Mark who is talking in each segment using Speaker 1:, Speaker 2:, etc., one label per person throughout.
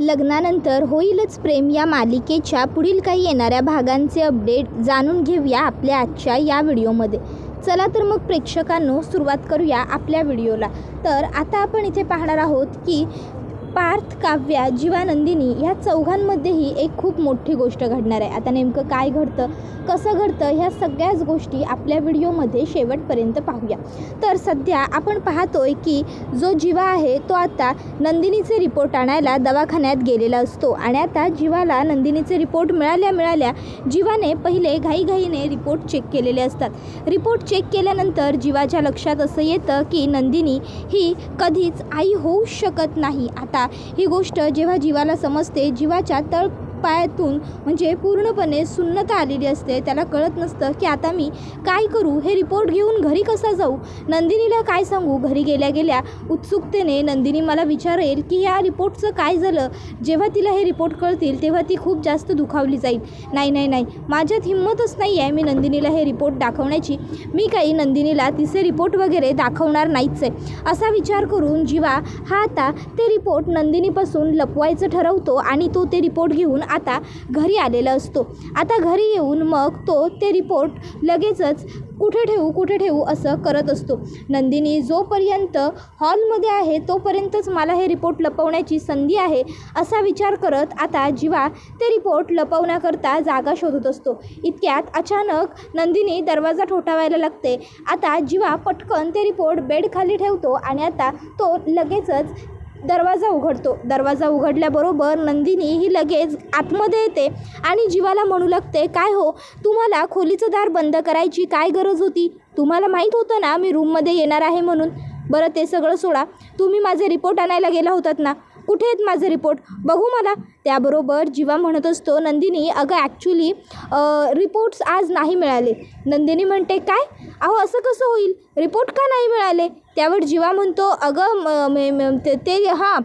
Speaker 1: लग्नानंतर होईलच प्रेम या मालिकेच्या पुढील काही येणाऱ्या भागांचे अपडेट जाणून घेऊया आपल्या आजच्या या व्हिडिओमध्ये. चला तर मग प्रेक्षकांनो सुरुवात करूया आपल्या व्हिडिओला. तर आता आपण इथे पाहणार आहोत की पार्थ, काव्या, जीवा, नंदिनी ह्या चौघांमध्येही एक खूप मोठी गोष्ट घडणार आहे. आता नेमकं काय घडतं, कसं घडतं, ह्या सगळ्याच गोष्टी आपल्या व्हिडिओमध्ये शेवटपर्यंत पाहूया. तर सध्या आपण पाहतोय की जो जीवा आहे तो आता नंदिनीचे रिपोर्ट आणायला दवाखान्यात गेलेला असतो आणि आता जीवाला नंदिनीचे रिपोर्ट मिळाल्या जीवाने पहिले घाईघाईने रिपोर्ट चेक केलेले असतात. रिपोर्ट चेक केल्यानंतर जीवाच्या लक्षात असं येतं की नंदिनी ही कधीच आई होऊ शकत नाही. आता ही गोष्ट जेव्हा जीवाला समजते, जीवाच्या तळपायातून म्हणजे पूर्णपणे सुन्नता आलेली असते. त्याला कळत नसतं की आता मी काय करू, हे रिपोर्ट घेऊन घरी कसा जाऊ, नंदिनीला काय सांगू. घरी गेल्या उत्सुकतेने नंदिनी मला विचारेल की या रिपोर्टचं काय झालं. जेव्हा तिला हे रिपोर्ट कळतील तेव्हा ती खूप जास्त दुखावली जाईल. नाही, माझ्यात हिंमतच नाही आहे मी नंदिनीला हे रिपोर्ट दाखवण्याची. मी काही नंदिनीला तिचे रिपोर्ट वगैरे दाखवणार नाहीच आहे. असा विचार करून जीवा हा आता ते रिपोर्ट नंदिनीपासून लपवायचं ठरवतो आणि तो ते रिपोर्ट घेऊन आता घरी आलेला असतो. आता घरी येऊन मग तो ते रिपोर्ट लगेचच कुठे ठेवू असं करत असतो. नंदिनी जोपर्यंत हॉलमध्ये आहे तोपर्यंतच मला हे रिपोर्ट लपवण्याची संधी आहे असा विचार करत आता जीवा ते रिपोर्ट लपवण्याकरता जागा शोधत असतो. इतक्यात अचानक नंदिनी दरवाजा ठोठावायला लागते. आता जीवा पटकन ते रिपोर्ट बेडखाली ठेवतो आणि आता तो लगेचच दरवाजा उघडतो. दरवाजा उघडल्याबरोबर नंदिनी ही लगेच आतमध्ये येते आणि जीवाला म्हणू लागते, काय हो, तुम्हाला खोलीचं दार बंद करायची काय गरज होती? तुम्हाला माहीत होतं ना मी रूममध्ये येणार आहे म्हणून. बरं ते सगळं सोडा, तुम्ही माझे रिपोर्ट आणायला गेला होतात ना, कुठे आहेत माझे रिपोर्ट, बघू मला. त्याबरोबर जीवा म्हणत असतो, नंदिनी अगं ॲक्च्युली रिपोर्ट्स आज नाही मिळाले. नंदिनी म्हणते, काय, अहो असं कसं होईल, रिपोर्ट का नाही मिळाले? त्यावर जीवा म्हणतो, अगं ते हां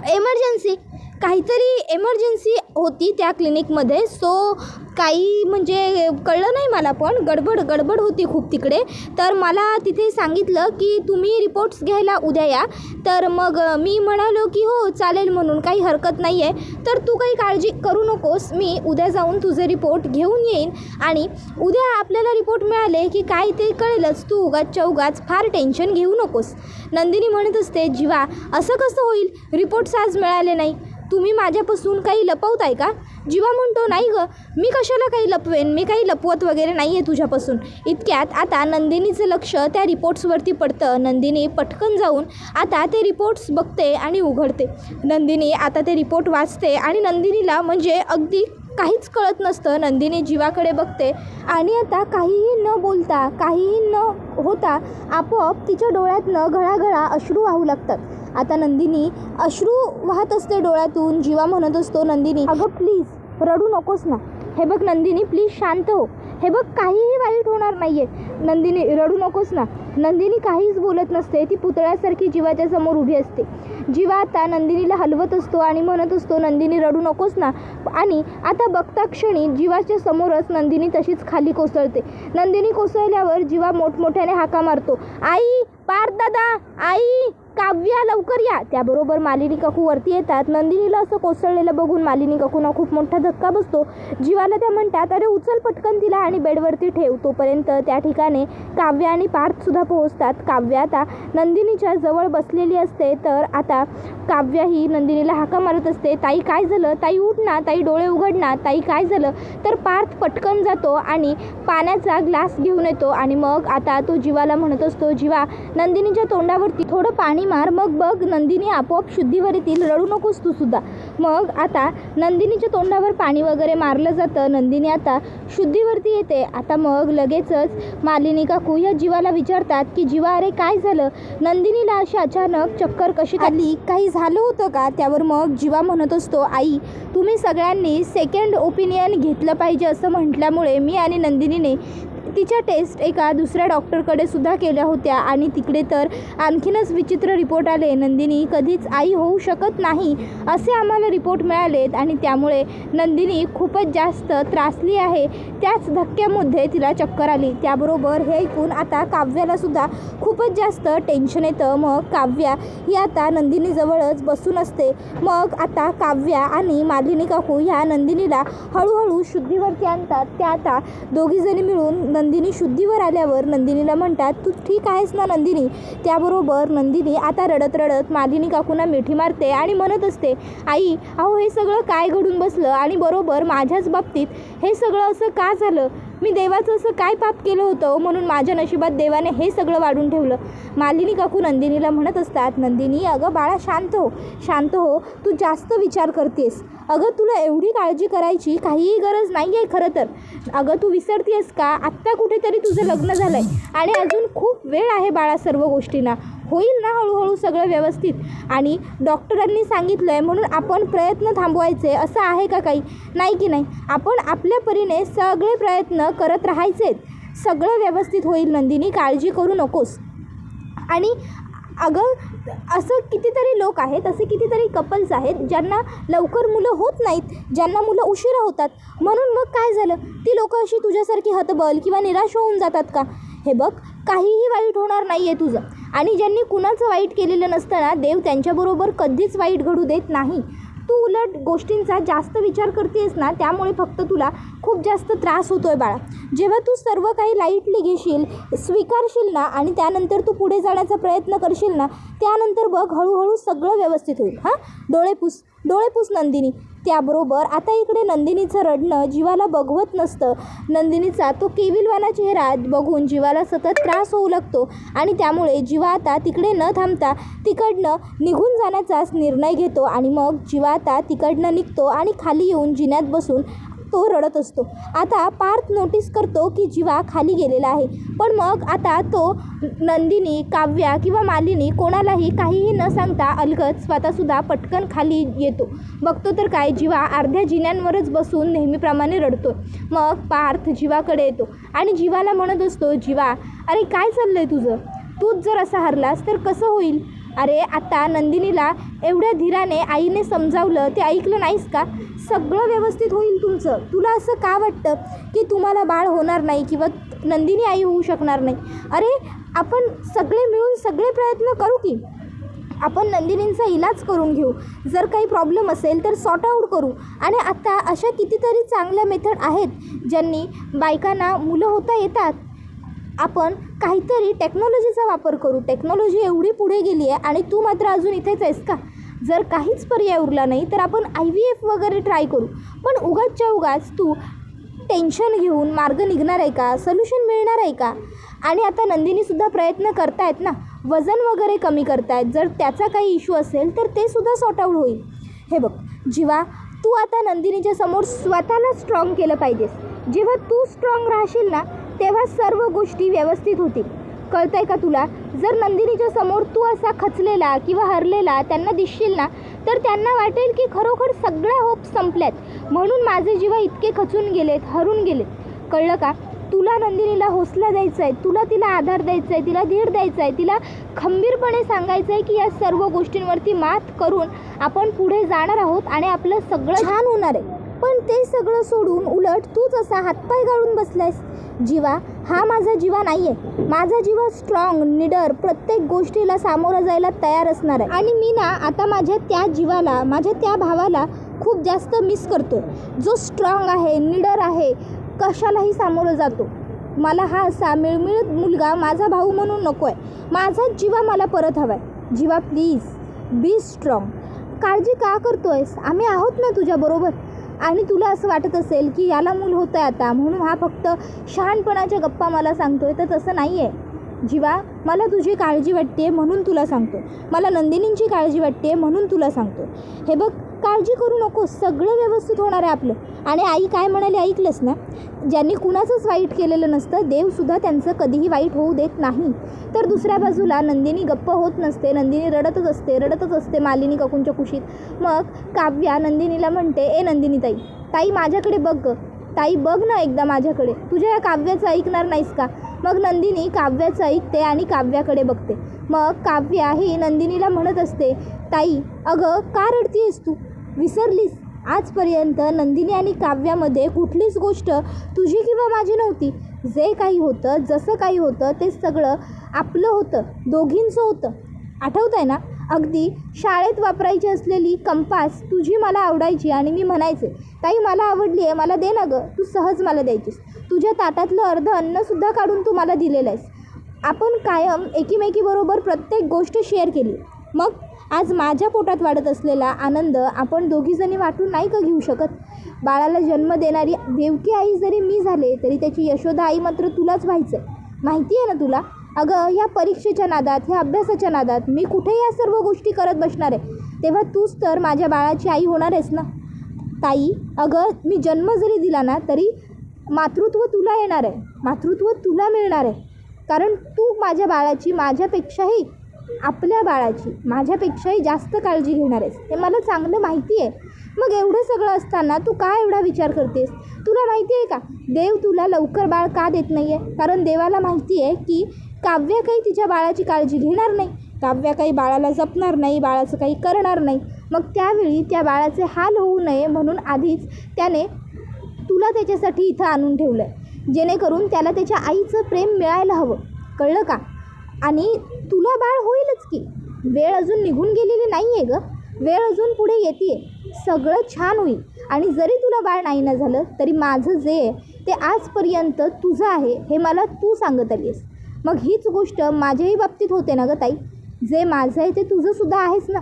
Speaker 1: एमर्जन्सी, काहीतरी एमर्जन्सी होती त्या क्लिनिकमध्ये. सो काही म्हणजे कळलं नाही मला, पण गडबड होती खूप तिकडे. तर मला तिथे सांगितलं की तुम्ही रिपोर्ट्स घ्यायला उद्या या. तर मग मी म्हणालो की हो चालेल म्हणून, काही हरकत नाही आहे. तर तू काही काळजी करू नकोस, मी उद्या जाऊन तुझे रिपोर्ट घेऊन येईन आणि उद्या आपल्याला रिपोर्ट मिळाले की काय ते कळेलच. तू उगाच फार टेन्शन घेऊ नकोस. नंदिनी म्हणत असते, जीवा असं कसं होईल, रिपोर्ट्स आज मिळाले नाही, तुम्ही माझ्यापासून काही लपवताय का? जीवा म्हणतो, नाही गं, मी कशाला काही लपवेन, मी काही लपवत वगैरे नाही आहे तुझ्यापासून. इतक्यात आता नंदिनीचं लक्ष त्या रिपोर्ट्सवरती पडतं. नंदिनी पटकन जाऊन आता ते रिपोर्ट्स बघते आणि उघडते. नंदिनी आता ते रिपोर्ट वाचते आणि नंदिनीला म्हणजे अगदी काहीच कळत नसतं. नंदिनी जीवाकडे बघते आणि आता काहीही न बोलता, काहीही न होता आपोआप तिच्या डोळ्यातनं घळाघळा अश्रू वाहू लागतात. आता नंदिनी अश्रू वाहत असते डोळ्यातून. जीवा म्हणत असतो, नंदिनी अगं प्लीज रडू नकोस ना, हे बघ नंदिनी प्लीज शांत हो, हे बघ काहीही वाईट होणार नाही आहे, नंदिनी रडू नकोस ना. नंदिनी काहीच बोलत नसते, ती पुतळ्यासारखी जीवाच्या समोर उभी असते. जीवा आता नंदिनीला हलवत असतो आणि म्हणत असतो, नंदिनी रडू नकोस ना. आणि आता बघता क्षणी जीवाच्या समोरच नंदिनी तशीच खाली कोसळते. नंदिनी कोसळल्यावर जीवा मोठमोठ्याने हाका मारतो, आई, पार्थ दादा, आई, काव्या लवकर या. त्याबरोबर मालिनी काकू वरती येतात. नंदिनीला असं कोसळलेलं बघून मालिनी काकूंना खूप मोठा धक्का बसतो. जीवाला त्या म्हणतात, अरे उचल पटकन तिला आणि बेडवरती ठेव. तोपर्यंत त्या ठिकाणी काव्या आणि पार्थसुद्धा पोहोचतात. काव्या आता नंदिनीच्या जवळ बसलेली असते. तर आता काव्या ही नंदिनीला हाका मारत असते, ताई काय झालं, ताई उठ ना, ताई डोळे उघड ना, ताई काय झालं. तर पार्थ पटकन जातो आणि पाण्याचा ग्लास घेऊन येतो आणि मग आता तो जीवाला म्हणत असतो, जीवा नंदिनीच्या तोंडावरती थोडं पाणी मार, मग बघ नंदिनी आपोआप शुद्धीवर येतील, रडू नकोस तू सुद्धा. मग आता नंदिनीच्या तोंडावर पाणी वगैरे मारलं जातं. नंदिनी आता शुद्धीवरती येते. आता मग लगेचच मालिनी काकू या जीवाला विचारतात की जीवा अरे काय झालं, नंदिनीला अशी अचानक चक्कर कशी आली, काही झालं होतं का? त्यावर मग जीवा म्हणत असतो, आई तुम्ही सगळ्यांनी सेकंड ओपिनियन घेतलं पाहिजे असं म्हटल्यामुळे मी आणि नंदिनीने तिच्या टेस्ट एका दुसऱ्या डॉक्टरकडे सुद्धा केल्या होत्या आणि तिकडे तर आणखीनच विचित्र रिपोर्ट आले. नंदिनी कधीच आई होऊ शकत नाही असे आम्हाला रिपोर्ट मिळालेत आणि त्यामुळे नंदिनी खूपच जास्त त्रासली आहे. त्याच धक्क्यामध्ये तिला चक्कर आली. त्याबरोबर हे ऐकून आता काव्याला सुद्धा खूपच जास्त टेन्शन येतं. मग काव्या ही आता नंदिनीजवळच बसून असते. मग आता काव्या आणि मालिनी काकू ह्या नंदिनीला हळूहळू शुद्धीवरती आणतात. त्या आता दोघीजणी मिळून नंदिनी शुद्धीवर आल्यावर नंदिनीला म्हणतात, तू ठीक आहेस ना नंदिनी? त्याबरोबर नंदिनी आता रडत रडत मालिनी काकूंना मिठी मारते आणि म्हणत असते, आई अहो हे सगळं काय घडून बसलं आणि बरोबर माझ्याच बाबतीत हे सगळं असं का झालं? मी देवाचं असं काय पाप केलं होतं म्हणून माझ्या नशिबात देवाने हे सगळं वाढून ठेवलं? मालिनी काकू नंदिनीला म्हणत असतात, नंदिनी अगं बाळा शांत हो, शांत हो. तू जास्त विचार करतेस. अगं तुला एवढी काळजी करायची काहीही गरज नाही आहे खरं तर. अगं तू विसरतेस का आत्ता कुठेतरी तुझं लग्न झालं आहे आणि अजून खूप वेळ आहे बाळा सर्व गोष्टींना. होईल ना हळूहळू सगळं व्यवस्थित. आणि डॉक्टरांनी सांगितलं आहे म्हणून आपण प्रयत्न थांबवायचे असं आहे का काही? नाही की नाही. आपण आपल्या परीने सगळे प्रयत्न करत राहायचेत. सगळं व्यवस्थित होईल नंदिनी, काळजी करू नकोस. आणि अगं असं कितीतरी लोक आहेत, असे कितीतरी कपल्स आहेत ज्यांना लवकर मुलं होत नाहीत, ज्यांना मुलं उशिरा होतात. म्हणून मग काय झालं? ती लोकं अशी तुझ्यासारखी हतबल किंवा निराश होऊन जातात का? हे बघ काहीही वाईट होणार नाही आहे तुझं. आणि ज्यांनी कुणाचं वाईट केलेलं नसतं ना, देव त्यांच्याबरोबर कधीच वाईट घडू देत नाही. तू उलट गोष्टींचा जास्त विचार करतेस ना, त्यामुळे फक्त तुला खूप जास्त त्रास होतो आहे बाळा. जेव्हा तू सर्व काही लाईटली घेशील, स्वीकारशील ना आणि त्यानंतर तू पुढे जाण्याचा प्रयत्न करशील ना, त्यानंतर बघ हळूहळू सगळं व्यवस्थित होईल. हां, डोळे पुस नंदिनी. त्याबरोबर आता इकडे नंदिनीचं रडणं जीवाला बघवत नसतं. नंदिनीचा तो केविलवाला चेहरा बघून जीवाला सतत त्रास होऊ लागतो आणि त्यामुळे जीवा आता तिकडे न थांबता तिकडनं निघून जाण्याचाच निर्णय घेतो. आणि मग जीवा आता तिकडनं निघतो आणि खाली येऊन जिन्यात बसून तो रडत असतो. आता पार्थ नोटीस करतो की जीवा खाली गेलेला आहे. पण मग आता तो नंदिनी, काव्या किंवा मालिनी कोणालाही काहीही न सांगता अलगद स्वतःसुद्धा पटकन खाली येतो. बघतो तर काय, जीवा अर्ध्या जिन्यांवरच बसून नेहमीप्रमाणे रडतो. मग पार्थ जीवाकडे येतो आणि जीवाला म्हणत असतो, जीवा अरे काय चाललं आहे तुझं? तूच जर असा हरलास तर कसं होईल? अरे आता नंदिनीला एवढ्या धीराने आईने समजावलं, ते ऐकलं नाहीस का? सगळं व्यवस्थित होईल तुमचं. तुला असं का वाटतं की तुम्हाला बाळ होणार नाही किंवा नंदिनी आई होऊ शकणार नाही? अरे आपण सगळे मिळून सगळे प्रयत्न करू की आपण नंदिनींचा इलाज करून घेऊ. जर काही प्रॉब्लेम असेल तर सॉर्ट आऊट करू. आणि आता अशा कितीतरी चांगल्या मेथड आहेत ज्यांनी बायकांना मुलं होता येतात. आपण काहीतरी टेक्नॉलॉजीचा वापर करू. टेक्नॉलॉजी एवढी पुढे गेली आहे आणि तू मात्र अजून इथेच आहेस का? जर काहीच पर्याय उरला नाही तर आपण IVF वगैरे ट्राय करू. पण उगाचच्या उगाच तू टेन्शन घेऊन मार्ग निघणार आहे का? सोल्युशन मिळणार आहे का? आणि आता नंदिनीसुद्धा प्रयत्न करतायत ना, वजन वगैरे कमी करतायत. जर त्याचा काही इश्यू असेल तर ते सुद्धा सॉर्ट आऊट होईल. हे बघ जीवा, तू आता नंदिनीच्या समोर स्वतःला स्ट्रॉंग केलं पाहिजेस. जेव्हा तू स्ट्रॉंग राहशील ना तेव्हा सर्व गोष्टी व्यवस्थित होतील. कळतं आहे का तुला? जर नंदिनीच्या समोर तू असा खचलेला किंवा हरलेला त्यांना दिसशील ना तर त्यांना वाटेल की खरोखर सगळ्या होप संपल्यात, म्हणून माझे जीवा इतके खचून गेलेत, हरून गेलेत. कळलं का? तुला नंदिनीला हौसला द्यायचा आहे, तुला तिला आधार द्यायचा आहे, तिला धीर द्यायचा आहे, तिला खंबीरपणे सांगायचं आहे की या सर्व गोष्टींवरती मात करून आपण पुढे जाणार आहोत आणि आपलं सगळं छान होणार आहे. पण ते सगळं सोडून उलट तूच असा हातपाय गाळून बसलायस. जीवा हा माझा जीवा नाही आहे. माझा जीवा स्ट्रॉंग, निडर, प्रत्येक गोष्टीला सामोरं जायला तयार असणार आहे. आणि मी ना आता माझ्या त्या जीवाला, माझ्या त्या भावाला खूप जास्त मिस करतो, जो स्ट्रॉंग आहे, निडर आहे, कशालाही सामोरं जातो. मला हा असा मिळमिळत मुलगा माझा भाऊ म्हणून नको आहे. माझा जीवा मला परत हवा आहे. जीवा प्लीज बी स्ट्रॉंग. काळजी का करतो आहेस? आम्ही आहोत ना तुझ्याबरोबर. आणि तुला असं वाटत असेल की याला मूल होतं आहे आता म्हणून हा फक्त शहाणपणाच्या गप्पा मला सांगतो आहे, तर तसं नाही आहे. जीवा मला तुझी काळजी वाटते म्हणून तुला सांगतो. मला नंदिनींची काळजी वाटते म्हणून तुला सांगतो. हे बघ काळजी करू नको, सगळं व्यवस्थित होणार आहे आपलं. आणि आई काय म्हणाली ऐकलंस ना? ज्यांनी कुणाचंच वाईट केलेलं नसतं देवसुद्धा त्यांचं कधीही वाईट होऊ देत नाही. तर दुसऱ्या बाजूला नंदिनी गप्प होत नसते. नंदिनी रडतच असते मालिनी काकूंच्या कुशीत. मग काव्या नंदिनीला म्हणते, ए नंदिनी ताई माझ्याकडे बघ गं. ताई बघ ना एकदा माझ्याकडे, तुझ्या या काव्याचं ऐकणार नाहीस का? मग नंदिनी काव्याचं ऐकते आणि काव्याकडे बघते. मग काव्या ही नंदिनीला म्हणत असते, ताई अगं का रडतीयेस तू? विसरलीस आजपर्यंत नंदिनी आणि काव्यामध्ये कुठलीच गोष्ट तुझी किंवा माझी नव्हती. जे काही होतं, जसं काही होतं ते सगळं आपलं होतं, दोघींचं होतं. आठवतं आहे ना? अगदी शाळेत वापरायची असलेली कंपास तुझी मला आवडायची आणि मी म्हणायचे, ताई मला आवडली आहे, मला दे ना गं. तू सहज मला द्यायचीस. तुझ्या ताटातलं अर्ध अन्नसुद्धा काढून तू मला दिलेलं आहेस. आपण कायम एकीमेकीबरोबर प्रत्येक गोष्ट शेअर केली. मग आज माझ्या पोटात वाढत असलेला आनंद आपण दोघीजणी वाटून नाही का घेऊ शकत? बाळाला जन्म देणारी देवकी आई जरी मी झाले तरी त्याची यशोदा आई मात्र तुलाच व्हायचं आहे. माहिती आहे ना तुला? अगं ह्या परीक्षेच्या नादात, ह्या अभ्यासाच्या नादात मी कुठे या सर्व गोष्टी करत बसणार आहे? तेव्हा तूच तर माझ्या बाळाची आई होणार आहेस ना? ताई अगं मी जन्म जरी दिला ना तरी मातृत्व तुला येणार आहे, मातृत्व तुला मिळणार आहे. कारण तू माझ्या बाळाची, माझ्यापेक्षाही आपल्या बाळाची माझ्यापेक्षाही जास्त काळजी घेणार आहेस, हे मला चांगलं माहिती आहे. मग एवढं सगळं असताना तू काय एवढा विचार करतेस? तुला माहिती आहे का देव तुला लवकर बाळ का देत नाही आहे? कारण देवाला माहिती आहे की काव्या काही तिच्या बाळाची काळजी घेणार नाही, काव्या काही बाळाला जपणार नाही, बाळाचं काही करणार नाही. मग त्यावेळी त्या बाळाचे हाल होऊ नये म्हणून आधीच त्याने तुला त्याच्यासाठी इथं आणून ठेवलं आहे, जेणेकरून त्याला त्याच्या आईचं प्रेम मिळायला हवं. कळलं का? आणि तुला बाळ होईलच की. वेळ अजून निघून गेलेली नाही आहे गं, वेळ अजून पुढे येते आहे. सगळं छान होईल. आणि जरी तुला बाळ नाही ना झालं तरी माझं जे आहे ते आजपर्यंत तुझं आहे हे मला तू सांगत आली आहेस. मग हीच गोष्ट माझ्याही बाबतीत होते ना गं ताई. जे माझं आहे ते तुझंसुद्धा आहेस ना.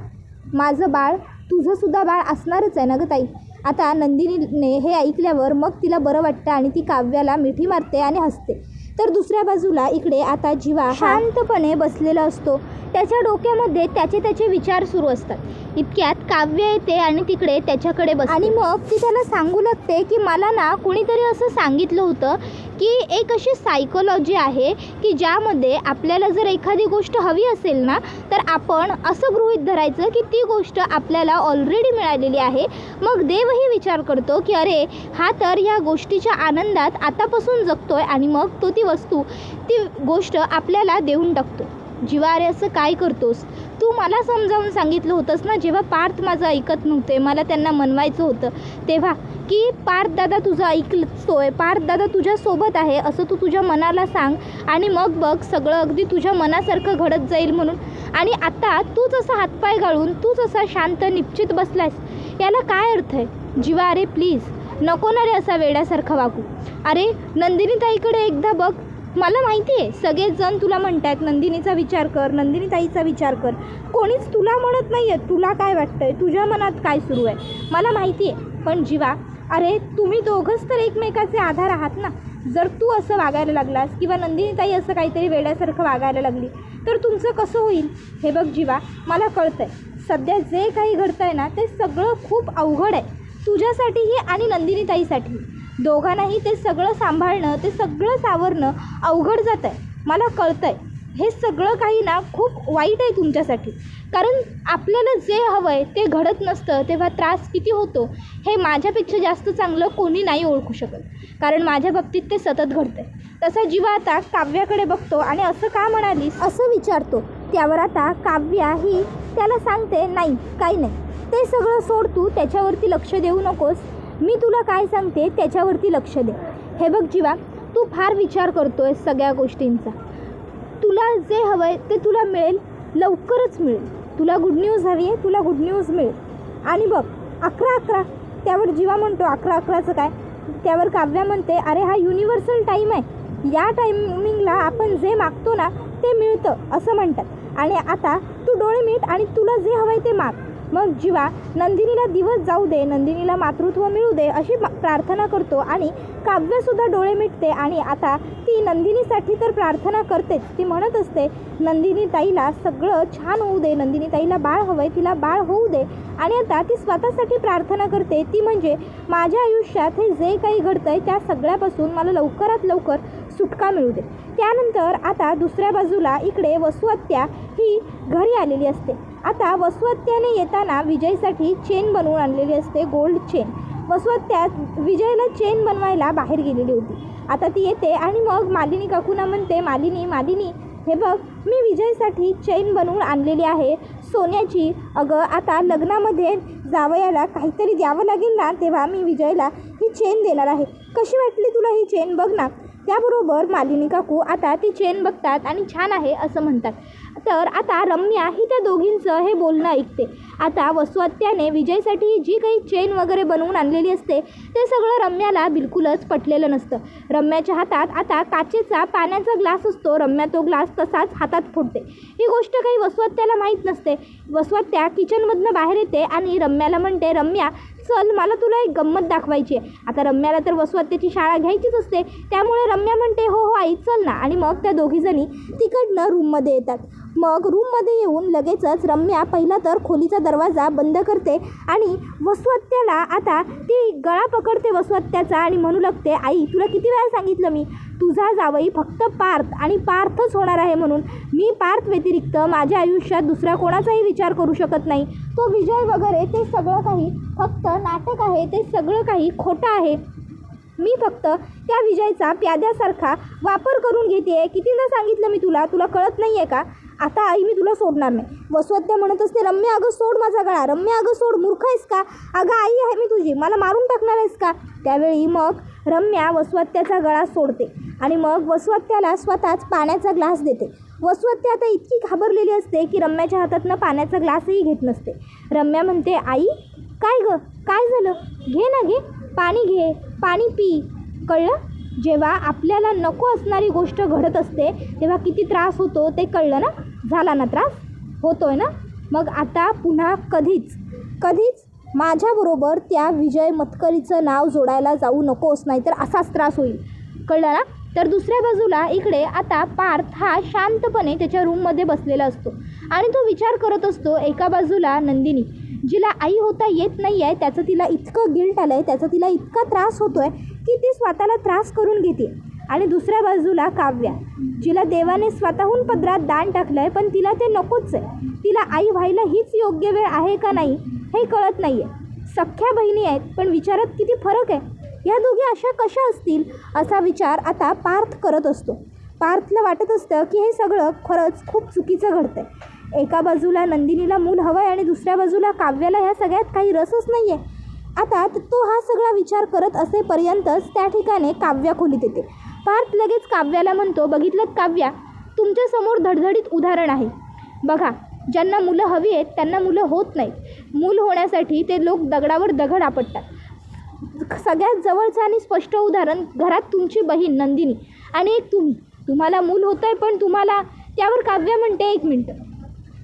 Speaker 1: माझं बाळ तुझंसुद्धा बाळ असणारच आहे ना गं ताई. आता नंदिनीने हे ऐकल्यावर मग तिला बरं वाटतं आणि ती काव्याला मिठी मारते आणि हसते. तर दुसऱ्या बाजूला इकडे आता जीवा शांतपणे बसलेला असतो. त्याच्या डोक्यामध्ये त्याचे विचार सुरू असतात. इतक्यात काव्य येते आणि तिकडे त्याच्याकडे बसते आणि मग ती त्याला सांगू लागते की मला ना कोणीतरी असं सांगितलं होतं की एक अशी सायकोलॉजी आहे की ज्यामध्ये आपल्याला जर एखादी गोष्ट हवी असेल ना तर आपण असं गृहीत धरायचं की ती गोष्ट आपल्याला ऑलरेडी मिळालेली आहे. मग देवही विचार करतो की अरे हा तर या गोष्टीच्या आनंदात आतापासून जगतोय आणि मग तो ती वस्तू, ती गोष्ट आपल्याला देऊन टाकतो. जीवा अरे असं काय करतोस? तू मला समजावून सांगितलं होतंस ना जेव्हा पार्थ माझं ऐकत नव्हते, मला त्यांना मनवायचं होतं तेव्हा, की पार्थ दादा तुझं ऐकतोय, पार्थ दादा तुझ्यासोबत आहे असं तू तुझ्या मनाला सांग आणि मग बघ सगळं अगदी तुझ्या मनासारखं घडत जाईल म्हणून. आणि आता तूच असा हातपाय गाळून तूच असा शांत निश्चित बसलायस, याला काय अर्थ आहे? जीवा अरे प्लीज नको ना रे असा वेड्यासारखं वागू. अरे नंदिनी ताईकडे एकदा बघ. मला माहिती आहे सगळेच जण तुला म्हणतात नंदिनीचा विचार कर, नंदिनी ताईचा विचार कर. कोणीच तुला म्हणत नाही आहे तुला काय वाटतं आहे, तुझ्या मनात काय सुरू आहे, मला माहिती आहे. पण जीवा अरे तुम्ही दोघंच तर एकमेकाचे आधार आहात ना. जर तू असं वागायला लागलास किंवा नंदिनी ताई असं काहीतरी वेड्यासारखं वागायला लागली तर तुमचं कसं होईल? हे बघ जीवा मला कळतं आहे सध्या जे काही घडतं आहे ना ते सगळं खूप अवघड आहे तुझ्यासाठीही आणि नंदिनी ताईसाठी. दोघांनाही ते सगळं सांभाळणं, ते सगळं सावरणं अवघड जात आहे. मला कळतं आहे हे सगळं काही ना खूप वाईट आहे तुमच्यासाठी. कारण आपल्याला जे हवं आहे ते घडत नसतं तेव्हा त्रास किती होतो हे माझ्यापेक्षा जास्त चांगलं कोणी नाही ओळखू शकत. कारण माझ्या बाबतीत ते सतत घडतं आहे. तसा जीवा आता काव्याकडे बघतो आणि असं का म्हणालीस असं विचारतो. त्यावर आता काव्या ही त्याला सांगते नाही काही नाही, ते सगळं सोड, तू त्याच्यावरती लक्ष देऊ नकोस, मी तुला काय सांगते त्याच्यावरती लक्ष दे. हे बघ जीवा तू फार विचार करतोय सगळ्या गोष्टींचा. तुला जे हवं आहे ते तुला मिळेल, लवकरच मिळेल. तुला गुड न्यूज हवी आहे, तुला गुड न्यूज मिळेल. आणि बघ 11:11 त्यावर जीवा म्हणतो 11:11चं काय? त्यावर काव्या म्हणते अरे हा युनिव्हर्सल टाईम आहे, या टायमिंगला आपण जे मागतो ना ते मिळतं असं म्हणतात. आणि आता तू डोळे मिट आणि तुला जे हवं आहे ते माग. मग जीवा नंदिनीला दिवस जाऊ दे, नंदिनीला मातृत्व मिळू दे अशी प्रार्थना करतो आणि काव्यसुद्धा डोळे मिटते. आणि आता ती नंदिनीसाठी तर प्रार्थना करतेच, ती म्हणत असते नंदिनी ताईला सगळं छान होऊ दे, नंदिनी ताईला बाळ हवं आहे, तिला बाळ होऊ दे. आणि आता ती स्वतःसाठी प्रार्थना करते, ती म्हणजे माझ्या आयुष्यात हे जे काही घडतं आहे त्या सगळ्यापासून मला लवकरात लवकर सुटका मिळू दे. त्यानंतर आता दुसऱ्या बाजूला इकडे वसुहत्या ही घरी आलेली असते. आता वसुहत्याने येताना विजयसाठी चेन बनवून आणलेली असते, गोल्ड चेन. वसवत्या विजयला चेन बनवायला बाहेर गेलेली होती. आता ती येते आणि मग मालिनी काकूंना म्हणते, मालिनी हे बघ, मी विजयसाठी चेन बनवून आणलेली आहे सोन्याची. अगं आता लग्नामध्ये जावयाला काहीतरी द्यावं लागेल ना, तेव्हा मी विजयला ही चेन देणार आहे. कशी वाटली तुला ही चेन, बघ ना. त्याबरोबर मालिनी काकू आता ती चेन बघतात आणि छान आहे असं म्हणतात. तर आता रम्या ही त्या दोघींचं हे बोलणं ऐकते. आता वसवत्याने विजयसाठी जी काही चेन वगैरे बनवून आणलेली असते ते सगळं रम्याला बिलकुलच पटलेलं नसतं. रम्याच्या हातात आता काचेचा पाण्याचा ग्लास असतो. रम्या तो ग्लास तसाच हातात फोडते. ही गोष्ट काही वसवत्याला माहीत नसते. वसवत्या किचनमधनं बाहेर येते आणि रम्याला म्हणते, रम्या चल, मला तुला एक गंमत दाखवायची आहे. आता रम्याला तर वसवत्याची शाळा घ्यायचीच असते, त्यामुळे रम्या म्हणते, हो आई चल ना. आणि मग त्या दोघीजणी तिकडनं रूममध्ये येतात. मग रूममध्ये येऊन लगेचच रम्या पहिला तर खोलीचा दरवाजा बंद करते आणि वसवत्याला आता ती गळा पकडते वसवत्याचा आणि म्हणू लागते, आई तुला किती वेळा सांगितलं मी, तुझा जावई फक्त पार्थ आणि पार्थच होणार आहे म्हणून. मी पार्थ व्यतिरिक्त माझ्या आयुष्यात दुसरा कोणाचाही विचार करू शकत नाही. तो विजय वगैरे ते सगळं काही फक्त नाटक आहे, ते सगळं काही खोटं आहे. मी फक्त त्या विजयचा प्याद्यासारखा वापर करून घेते. कितीदा सांगितलं मी तुला कळत नाही आहे का? आता आई मी तुला सोडणार नाही. वसवत्या म्हणत असते, रम्या अगं सोड माझा गळा, रम्या अगं सोड, मूर्ख आहेस का? अगं आई आहे मी तुझी, मला मारून टाकणार आहेस का? त्यावेळी मग रम्या वसवत्याचा गळा सोडते आणि मग वसवत्याला स्वतःच पाण्याचा ग्लास देते. वसवत्या आता इतकी घाबरलेली असते की रम्याच्या हातातनं पाण्याचा ग्लासही घेत नसते. रम्या म्हणते, आई काय गं, काय झालं? घे ना, घे पाणी, घे पाणी, पी. कळलं? जेव्हा आपल्याला नको असणारी गोष्ट घडत असते तेव्हा किती त्रास होतो ते कळलं ना? झाला ना त्रास? होतोय ना? मग आता पुन्हा कधीच माझ्याबरोबर त्या विजय मतकरीचं नाव जोडायला जाऊ नकोस, नाहीतर असाच त्रास होईल. कळलं ना? तर दुसऱ्या बाजूला इकडे आता पार्थ हा शांतपणे त्याच्या रूममध्ये बसलेला असतो आणि तो विचार करत असतो. एका बाजूला नंदिनी, जिला आई होता येत नाही आहे, त्याचं तिला इतकं गिल्ट आलं आहे, त्याचा तिला इतका त्रास होतो आहे की ती स्वतःला त्रास करून घेते. आणि दुसऱ्या बाजूला काव्या, जिला देवाने स्वतःहून पदरात दान टाकलं आहे, पण तिला ते नकोच आहे. तिला आई व्हायला हीच योग्य वेळ आहे का नाही हे कळत नाही आहे. सख्ख्या बहिणी आहेत पण विचारात किती फरक आहे. या दोघी अशा कशा असतील असा विचार आता पार्थ करत असतो. पार्थला वाटत असतं की हे सगळं खरंच खूप चुकीचं घडतं आहे. एका बाजूला नंदिनीला मूल हवं आहे आणि दुसऱ्या बाजूला काव्याला ह्या सगळ्यात काही रसच नाही आहे. आता तो हा सगळा विचार करत असेपर्यंतच त्या ठिकाणी काव्या खोलीत येते. पार्थ लगेच काव्याला म्हणतो, बघितलं काव्या, तुमच्यासमोर धडधडीत उदाहरण आहे. बघा, ज्यांना मुलं हवी आहेत त्यांना मुलं होत नाहीत. मूल होण्यासाठी ते लोक दगडावर दगड आपटतात. सगळ्यात जवळचं आणि स्पष्ट उदाहरण घरात तुमची बहीण नंदिनी आणि एक तुम्हाला मूल होतं आहे, पण तुम्हाला त्यावर काव्या म्हणते, एक मिनटं.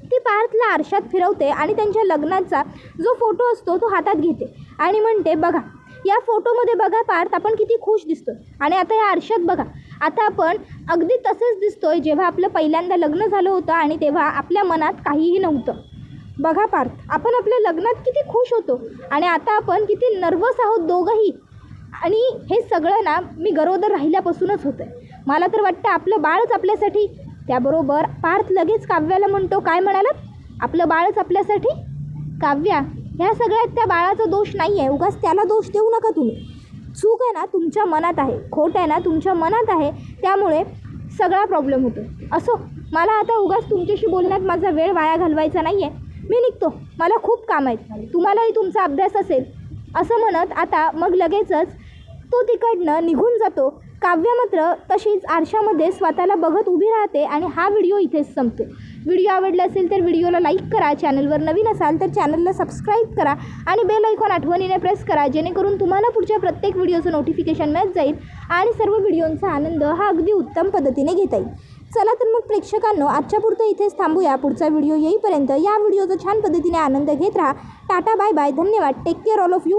Speaker 1: ती पार्थला आरशात फिरवते आणि त्यांच्या लग्नाचा जो फोटो असतो तो हातात घेते आणि म्हणते, बघा या फोटोमध्ये बघा पार्थ, आपण किती खुश दिसतो. आणि आता या आरशात बघा, आता आपण अगदी तसेच दिसतोय जेव्हा आपलं पहिल्यांदा लग्न झालं होतं आणि तेव्हा आपल्या मनात काहीही नव्हतं. बघा पार्थ, आपण आपल्या लग्नात किती खुश होतो आणि आता आपण किती नर्वस आहोत दोघंही. आणि हे सगळं ना मी गरोदर राहिल्यापासूनच होतं आहे. मला तर वाटतं आपलं बाळच आपल्यासाठी. त्याबरोबर पार्थ लगेच काव्याला म्हणतो, काय म्हणालात? आपलं बाळच आपल्यासाठी? काव्या, ह्या सगळ्यात त्या बाळाचा दोष नाही आहे, उगाच त्याला दोष देऊ नका तुम्ही. चूक आहे ना तुमच्या मनात आहे, खोट आहे ना तुमच्या मनात आहे, त्यामुळे सगळा प्रॉब्लेम होतो. असो, मला आता उगाच तुमच्याशी बोलण्यात माझा वेळ वाया घालवायचा नाही आहे, मी निघतो, मला खूप काम आहेत, तुम्हालाही तुमचा अभ्यास असेल. असं म्हणत आता मग लगेचच तो तिकडनं निघून जातो. काव्य मात्र तशीच आरशामध्ये स्वतःला बघत उभी राहते आणि हा व्हिडिओ इथेच संपतो. व्हिडिओ आवडला असेल तर व्हिडिओला लाईक करा, चॅनलवर नवीन असाल तर चॅनलला सबस्क्राईब करा आणि बेल आयकॉन आठवणीने प्रेस करा, जेणेकरून तुम्हाला पुढच्या प्रत्येक व्हिडिओचं नोटिफिकेशन मिळत जाईल आणि सर्व व्हिडिओंचा आनंद हा अगदी उत्तम पद्धतीने घेता येईल. चला तर मग प्रेक्षकांनो, आजच्या पुरतं इथेच थांबूया. पुढचा व्हिडिओ येईपर्यंत या व्हिडिओचा छान पद्धतीने आनंद घेत राहा. टाटा, बाय बाय, धन्यवाद, take care all of you.